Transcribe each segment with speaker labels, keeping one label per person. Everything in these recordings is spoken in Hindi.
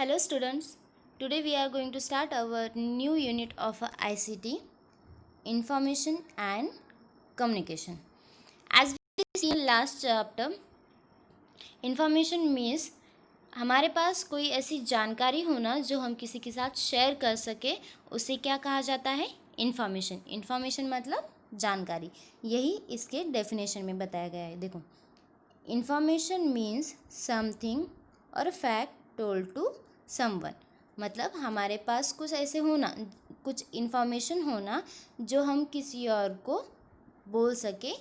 Speaker 1: Hello students, today we are going to start our new unit of ICT, Information and Communication. As we see in last chapter, information means हमारे पास कोई ऐसी जानकारी होना जो हम किसी के साथ शेयर कर सके, उसे क्या कहा जाता है? इन्फॉर्मेशन। इन्फॉर्मेशन मतलब जानकारी। यही इसके डेफिनेशन में बताया गया है। देखो, इन्फॉर्मेशन मीन्स समथिंग और फैक्ट टोल्ड टू समवन। मतलब हमारे पास कुछ ऐसे होना, कुछ इन्फॉर्मेशन होना जो हम किसी और को बोल सके,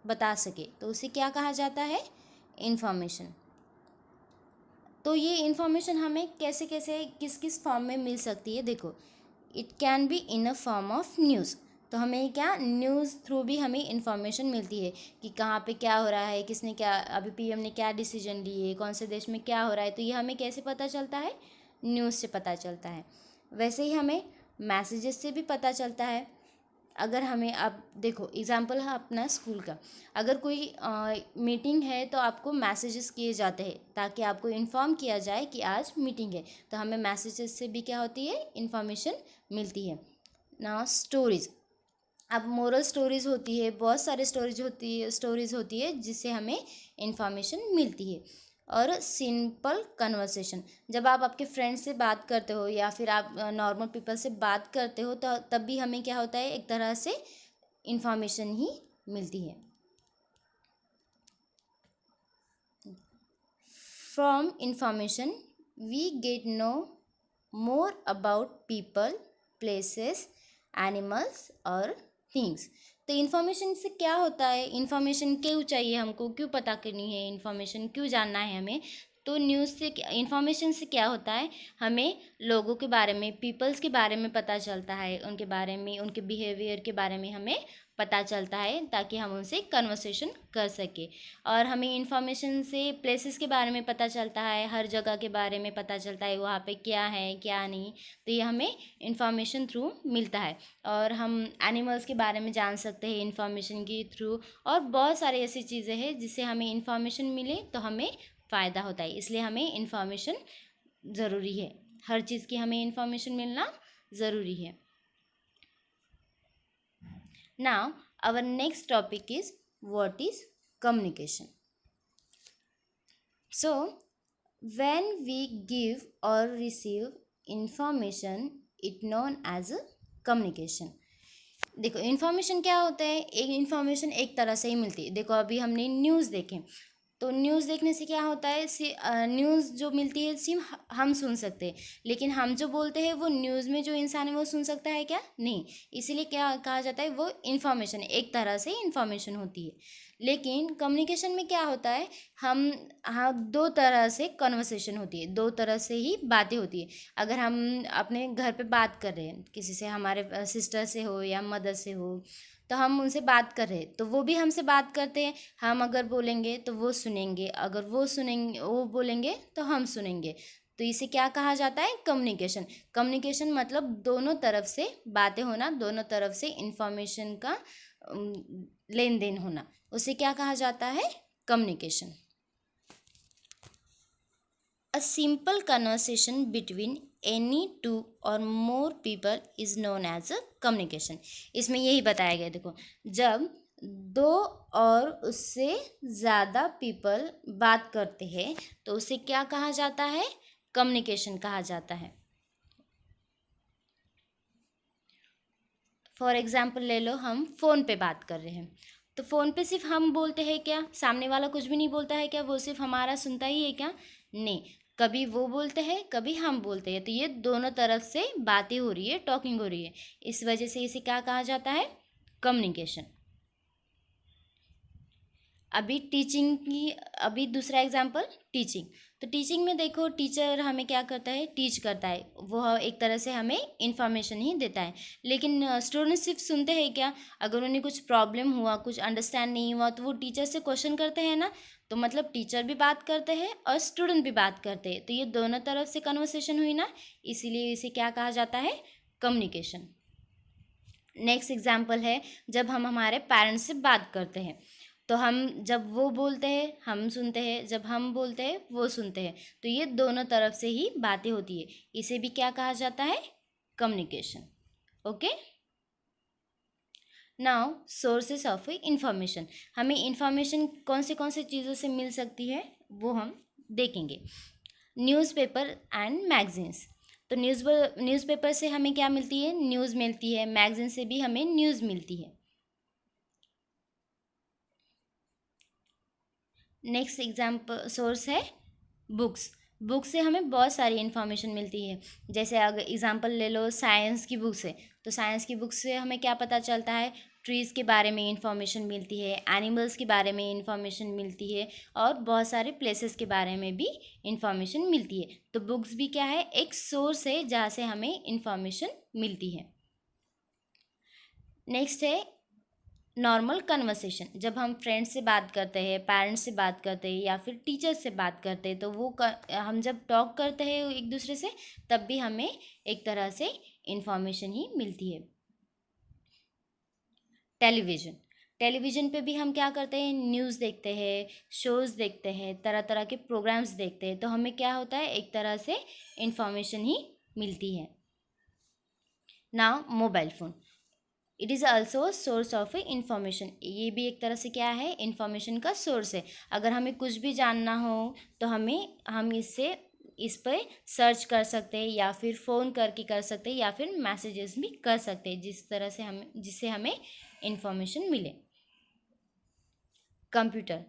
Speaker 1: बता सके, तो उसे क्या कहा जाता है? इन्फॉर्मेशन। तो ये इन्फॉर्मेशन हमें कैसे कैसे किस किस फॉर्म में मिल सकती है? देखो, it can be in a form of news. तो हमें क्या, न्यूज़ थ्रू भी हमें इन्फॉर्मेशन मिलती है कि कहाँ पे क्या हो रहा है, किसने क्या, अभी पीएम ने क्या डिसीजन लिए, कौन से देश में क्या हो रहा है, तो ये हमें कैसे पता चलता है? न्यूज़ से पता चलता है। वैसे ही हमें मैसेजेस से भी पता चलता है। अगर हमें, आप देखो एग्ज़ाम्पल है अपना स्कूल का, अगर कोई मीटिंग है तो आपको मैसेजेस किए जाते हैं ताकि आपको इन्फॉर्म किया जाए कि आज मीटिंग है, तो हमें मैसेजेस से भी क्या होती है? इन्फॉर्मेशन मिलती है ना। स्टोरीज, अब मोरल स्टोरीज होती है, बहुत सारे स्टोरीज होती है जिससे हमें इन्फॉर्मेशन मिलती है। और सिंपल कन्वर्सेशन, जब आप आपके फ्रेंड से बात करते हो या फिर आप नॉर्मल पीपल से बात करते हो तो तब भी हमें क्या होता है? एक तरह से इन्फॉर्मेशन ही मिलती है। From information we get know more about people, places, animals और थिंग्स। तो इन्फॉर्मेशन से क्या होता है? इन्फॉर्मेशन क्यों चाहिए हमको, क्यों पता करनी है इन्फॉर्मेशन, क्यों जानना है हमें? तो न्यूज़ से, इन्फॉर्मेशन से क्या होता है? हमें लोगों के बारे में, पीपल्स के बारे में पता चलता है, उनके बारे में, उनके बिहेवियर के बारे में हमें पता चलता है ताकि हम उनसे कन्वर्सेशन कर सके। और हमें इन्फॉर्मेशन से प्लेसेस के बारे में पता चलता है, हर जगह के बारे में पता चलता है, वहाँ पे क्या है क्या नहीं, तो ये हमें इन्फॉर्मेशन थ्रू मिलता है। और हम एनिमल्स के बारे में जान सकते हैं इन्फॉर्मेशन के थ्रू, और बहुत सारी ऐसी चीज़ें हैं जिससे हमें इन्फॉर्मेशन मिले तो हमें फ़ायदा होता है। इसलिए हमें इन्फॉर्मेशन ज़रूरी है, हर चीज़ की हमें इन्फॉर्मेशन मिलना ज़रूरी है। Now, our next topic is what is communication. So, when we give or receive information, it known as a communication. देखो, इन्फॉर्मेशन क्या होता है? एक इन्फॉर्मेशन एक तरह से ही मिलती है। देखो, अभी हमने न्यूज़ देखे, तो न्यूज़ देखने से क्या होता है? न्यूज़ जो मिलती है सिर्फ हम सुन सकते हैं, लेकिन हम जो बोलते हैं वो न्यूज़ में जो इंसान है वो सुन सकता है क्या? नहीं। इसीलिए क्या कहा जाता है? वो इन्फॉर्मेशन, एक तरह से इन्फॉर्मेशन होती है। लेकिन कम्युनिकेशन में क्या होता है? हम, हाँ, दो तरह से कन्वर्सेशन होती है, दो तरह से ही बातें होती है। अगर हम अपने घर पे बात कर रहे हैं किसी से, हमारे सिस्टर से हो या मदर से हो, तो हम उनसे बात कर रहे हैं तो वो भी हमसे बात करते हैं। हम अगर बोलेंगे तो वो सुनेंगे, अगर वो बोलेंगे तो हम सुनेंगे। तो इसे क्या कहा जाता है? कम्युनिकेशन। कम्युनिकेशन मतलब दोनों तरफ से बातें होना, दोनों तरफ से इंफॉर्मेशन का लेन देन होना, उसे क्या कहा जाता है? Communication. A simple conversation between any two or more people is known as a communication. इसमें यही बताया गया। देखो, जब दो और उससे ज़्यादा पीपल बात करते हैं तो उसे क्या कहा जाता है? कम्युनिकेशन कहा जाता है। फॉर एग्ज़ाम्पल ले लो, हम फ़ोन पे बात कर रहे हैं, तो फ़ोन पे सिर्फ हम बोलते हैं क्या? सामने वाला कुछ भी नहीं बोलता है क्या? वो सिर्फ हमारा सुनता ही है क्या? नहीं, कभी वो बोलते हैं, कभी हम बोलते हैं, तो ये दोनों तरफ से बातें हो रही है, टॉकिंग हो रही है। इस वजह से इसे क्या कहा जाता है? कम्युनिकेशन। अभी टीचिंग की, अभी दूसरा एग्जाम्पल, टीचिंग। तो टीचिंग में देखो, टीचर हमें क्या करता है? टीच करता है, वो एक तरह से हमें इन्फॉर्मेशन ही देता है। लेकिन स्टूडेंट्स सिर्फ सुनते हैं क्या? अगर उन्हें कुछ प्रॉब्लम हुआ, कुछ अंडरस्टैंड नहीं हुआ, तो वो टीचर से क्वेश्चन करते हैं ना। तो मतलब टीचर भी बात करते हैं और स्टूडेंट भी बात करते हैं, तो ये दोनों तरफ से कन्वर्सेशन हुई ना, इसीलिए इसे क्या कहा जाता है? कम्युनिकेशन। नेक्स्ट एग्जाम्पल है, जब हम हमारे पेरेंट्स से बात करते हैं, तो हम जब वो बोलते हैं हम सुनते हैं, जब हम बोलते हैं वो सुनते हैं, तो ये दोनों तरफ से ही बातें होती है। इसे भी क्या कहा जाता है? Communication. Okay, now sources of information. हमें इंफॉर्मेशन कौन से चीज़ों से मिल सकती है वो हम देखेंगे। Newspaper and magazines. तो न्यूज़पेपर से हमें क्या मिलती है? न्यूज़ मिलती है। मैगजीन से भी हमें न्यूज़ मिलती है। नेक्स्ट एग्जाम्पल सोर्स है बुक्स। बुक से हमें बहुत सारी इन्फॉर्मेशन मिलती है। जैसे अगर एग्जांपल ले लो साइंस की बुक से, तो साइंस की बुक से हमें क्या पता चलता है? ट्रीज़ के बारे में इंफॉर्मेशन मिलती है, एनिमल्स के बारे में इंफॉर्मेशन मिलती है, और बहुत सारे प्लेसेस के बारे में भी इंफॉर्मेशन मिलती है। तो बुक्स भी क्या है? एक सोर्स है जहाँ से हमें इंफॉर्मेशन मिलती है। नेक्स्ट है नॉर्मल कन्वर्सेशन। जब हम फ्रेंड्स से बात करते हैं, पेरेंट्स से बात करते हैं, या फिर टीचर्स से बात करते हैं, तो हम जब टॉक करते हैं एक दूसरे से, तब भी हमें एक तरह से इंफॉर्मेशन ही मिलती है। टेलीविज़न। टेलीविज़न पे भी हम क्या करते हैं? न्यूज़ देखते हैं, शोज़ देखते हैं, तरह तरह के प्रोग्राम्स देखते हैं, तो हमें क्या होता है? एक तरह से इंफॉर्मेशन ही मिलती है। Now mobile phone, it is also source of information. ये भी एक तरह से क्या है? इंफॉर्मेशन का सोर्स है। अगर हमें कुछ भी जानना हो तो हम इस पर सर्च कर सकते हैं, या फिर फ़ोन करके कर सकते हैं, या फिर मैसेजेस भी कर सकते हैं, जिससे हमें इंफॉर्मेशन मिले। कंप्यूटर।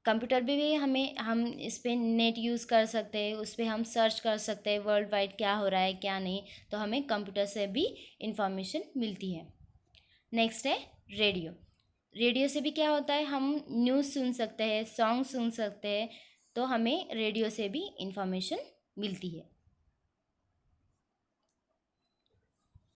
Speaker 1: कंप्यूटर पे भी हम इस पर नेट यूज़ कर सकते हैं, उस पर हम सर्च कर सकते हैं वर्ल्ड वाइड क्या हो रहा है क्या नहीं, तो हमें कंप्यूटर से भी इंफॉर्मेशन मिलती है। नेक्स्ट है रेडियो। रेडियो से भी क्या होता है? हम न्यूज़ सुन सकते हैं, सॉन्ग सुन सकते हैं, तो हमें रेडियो से भी इंफॉर्मेशन मिलती है।